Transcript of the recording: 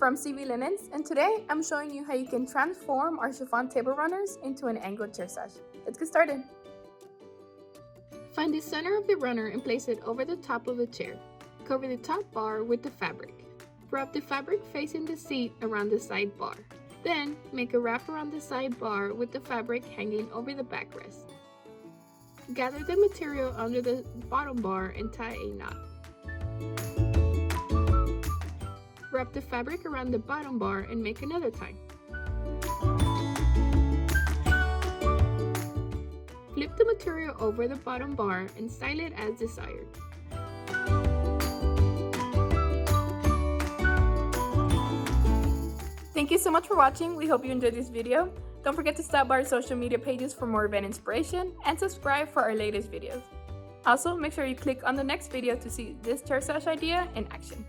from CV Linens, and today I'm showing you how you can transform our chiffon table runners into an angled chair sash. Let's get started. Find the center of the runner and place it over the top of the chair. Cover the top bar with the fabric. Wrap the fabric facing the seat around the side bar. Then, make a wrap around the side bar with the fabric hanging over the backrest. Gather the material under the bottom bar and tie a knot. Wrap the fabric around the bottom bar and make another tie. Flip the material over the bottom bar and style it as desired. Thank you so much for watching. We hope you enjoyed this video. Don't forget to stop by our social media pages for more event inspiration and subscribe for our latest videos. Also, make sure you click on the next video to see this chair sash idea in action.